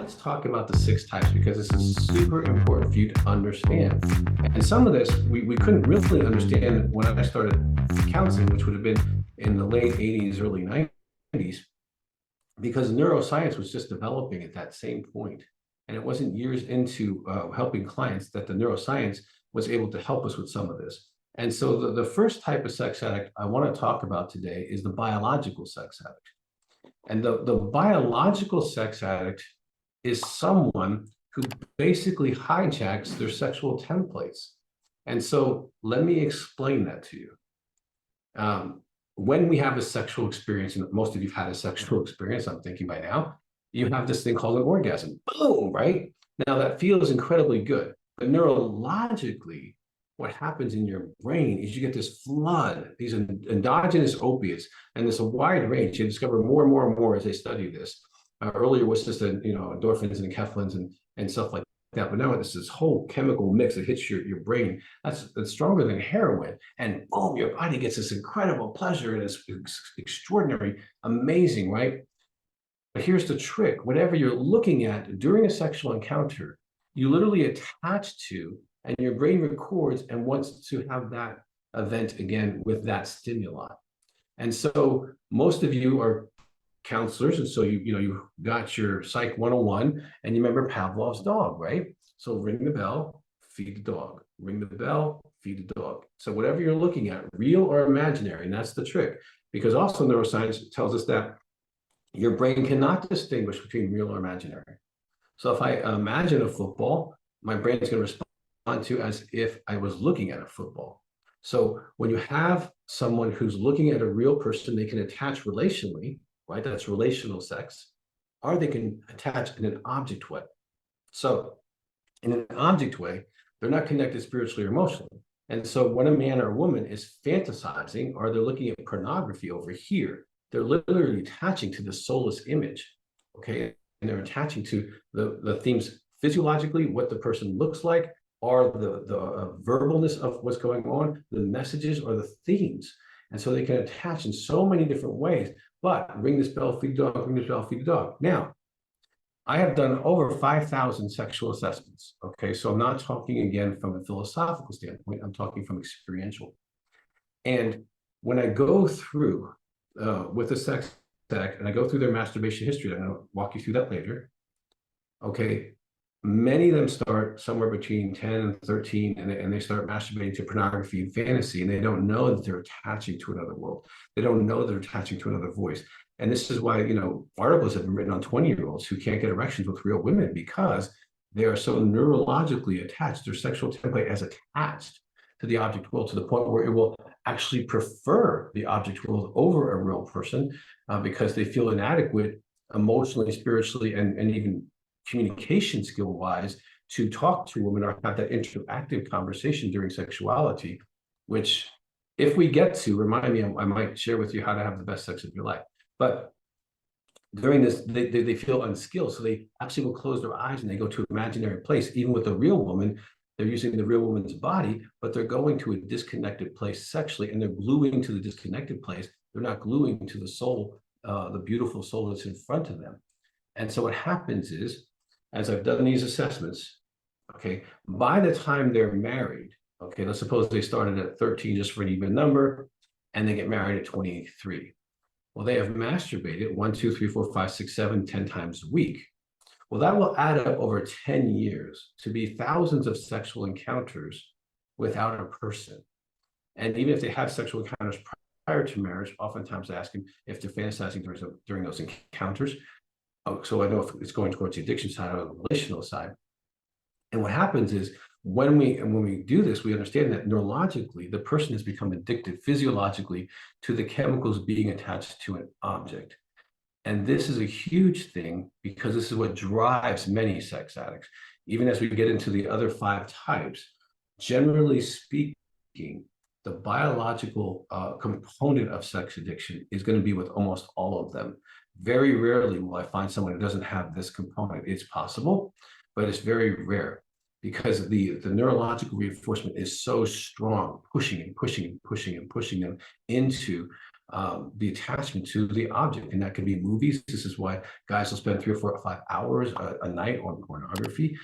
let's talk about the 6 types because this is super important for you to understand. And some of this we couldn't really understand when I started counseling, which would have been in the late 80s, early 90s, because neuroscience was just developing at that same point. And it wasn't years into helping clients that the neuroscience was able to help us with some of this. And so the first type of sex addict I want to talk about today is the biological sex addict. And the biological sex addict is someone who basically hijacks their sexual templates. And so let me explain that to you. When we have a sexual experience, and most of you've had a sexual experience, I'm thinking by now, you have this thing called an orgasm. Boom, right? Now that feels incredibly good. But neurologically, what happens in your brain is you get this flood, these endogenous opiates, and there's a wide range. You discover more and more and more as they study this. Earlier was just endorphins and enkephalins and stuff like that, but now it's this whole chemical mix that hits your brain that's stronger than heroin, and boom, your body gets this incredible pleasure, and it's extraordinary, amazing, right? But here's the trick: whatever you're looking at during a sexual encounter, you literally attach to, and your brain records and wants to have that event again with that stimuli. And so most of you are counselors, and so you got your Psych 101, and you remember Pavlov's dog, right? So ring the bell, feed the dog. Ring the bell, feed the dog. So whatever you're looking at, real or imaginary, and that's the trick. Because also neuroscience tells us that your brain cannot distinguish between real or imaginary. So if I imagine a football, my brain is going to respond to as if I was looking at a football. So when you have someone who's looking at a real person, they can attach relationally, right? That's relational sex, or they can attach in an object way. So in an object way, they're not connected spiritually or emotionally. And so when a man or a woman is fantasizing, or they're looking at pornography over here, they're literally attaching to the soulless image, okay? And they're attaching to the themes physiologically, what the person looks like, or the verbalness of what's going on, the messages or the themes. And so they can attach in so many different ways. But ring this bell, feed the dog, ring this bell, feed the dog. Now, I have done over 5,000 sexual assessments. Okay, so I'm not talking again from a philosophical standpoint, I'm talking from experiential. And when I go through with a sex addict and I go through their masturbation history, I'm going to walk you through that later. Okay, many of them start somewhere between 10 and 13, and they start masturbating to pornography and fantasy, and they don't know that they're attaching to another world. They don't know they're attaching to another voice. And this is why, articles have been written on 20-year-olds who can't get erections with real women because they are so neurologically attached. Their sexual template is attached to the object world to the point where it will actually prefer the object world over a real person because they feel inadequate emotionally, spiritually, and even communication skill wise to talk to women or have that interactive conversation during sexuality, which if we get to, remind me, I might share with you how to have the best sex of your life. But during this, they feel unskilled. So they actually will close their eyes and they go to an imaginary place. Even with a real woman, they're using the real woman's body, but they're going to a disconnected place sexually, and they're gluing to the disconnected place. They're not gluing to the soul, the beautiful soul that's in front of them. And so what happens is, as I've done these assessments, okay, by the time they're married, okay, let's suppose they started at 13 just for an even number, and they get married at 23. Well, they have masturbated 1, 2, 3, 4, 5, 6, 7, 10 times a week. Well, that will add up over 10 years to be thousands of sexual encounters without a person. And even if they have sexual encounters prior to marriage, oftentimes I ask them if they're fantasizing during those encounters. So I know if it's going towards the addiction side or the relational side. And what happens is when we do this, we understand that neurologically, the person has become addicted physiologically to the chemicals being attached to an object. And this is a huge thing because this is what drives many sex addicts. Even as we get into the other 5 types, generally speaking, the biological component of sex addiction is going to be with almost all of them. Very rarely will I find someone who doesn't have this component. It's possible, but it's very rare because the neurological reinforcement is so strong, pushing and pushing and pushing and pushing them into the attachment to the object, and that could be movies. This is why guys will spend 3 or 4 or 5 hours a night on pornography.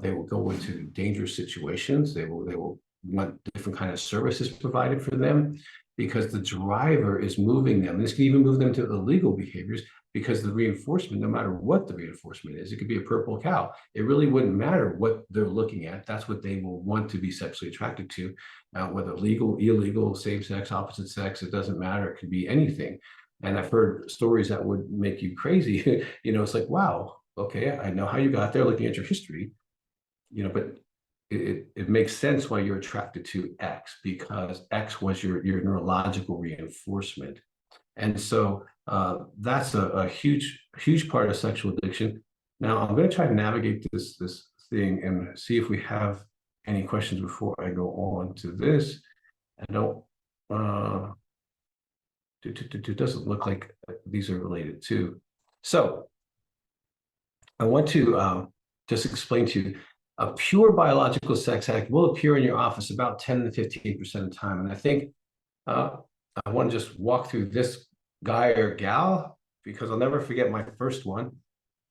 They will go into dangerous situations. They will want different kind of services provided for them because the driver is moving them. This can even move them to illegal behaviors because the reinforcement, no matter what the reinforcement is, it could be a purple cow. It really wouldn't matter what they're looking at. That's what they will want to be sexually attracted to. Whether legal, illegal, same sex, opposite sex, it doesn't matter. It could be anything. And I've heard stories that would make you crazy. It's like, wow, okay, I know how you got there looking at your history, but it makes sense why you're attracted to X, because X was your neurological reinforcement. And so that's a huge part of sexual addiction. Now I'm going to try to navigate this thing and see if we have any questions before I go on to this. I don't it doesn't look like these are related to. So I want to just explain to you, a pure biological sex addict will appear in your office about 10 to 15% of the time. And I think I want to just walk through this guy or gal because I'll never forget my first one.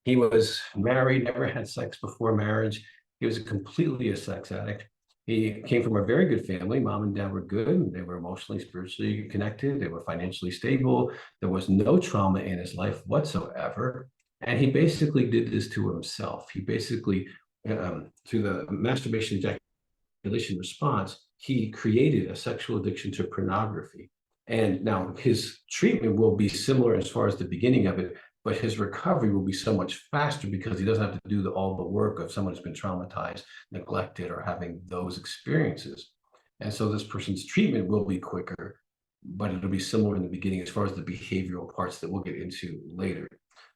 He was married, never had sex before marriage. He was completely a sex addict. He came from a very good family. Mom and dad were good. They were emotionally, spiritually connected. They were financially stable. There was no trauma in his life whatsoever. And he basically did this to himself. He basically, through the masturbation ejaculation response, he created a sexual addiction to pornography. And now his treatment will be similar as far as the beginning of it, but his recovery will be so much faster because he doesn't have to do all the work of someone who's been traumatized, neglected, or having those experiences. And so this person's treatment will be quicker, but it'll be similar in the beginning as far as the behavioral parts that we'll get into later.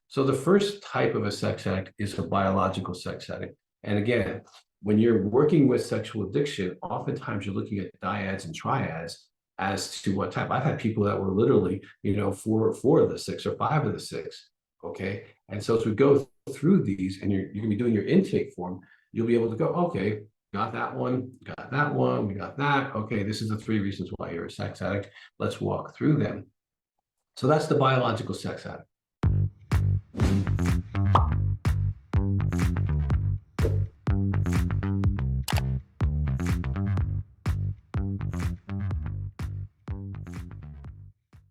So the first type of a sex addict is a biological sex addict. And again, when you're working with sexual addiction, oftentimes you're looking at dyads and triads as to what type. I've had people that were literally, 4 of the 6 or 5 of the 6. Okay. And so as we go through these and you're going to be doing your intake form, you'll be able to go, okay, got that one, we got that. Okay. This is the 3 reasons why you're a sex addict. Let's walk through them. So that's the biological sex addict.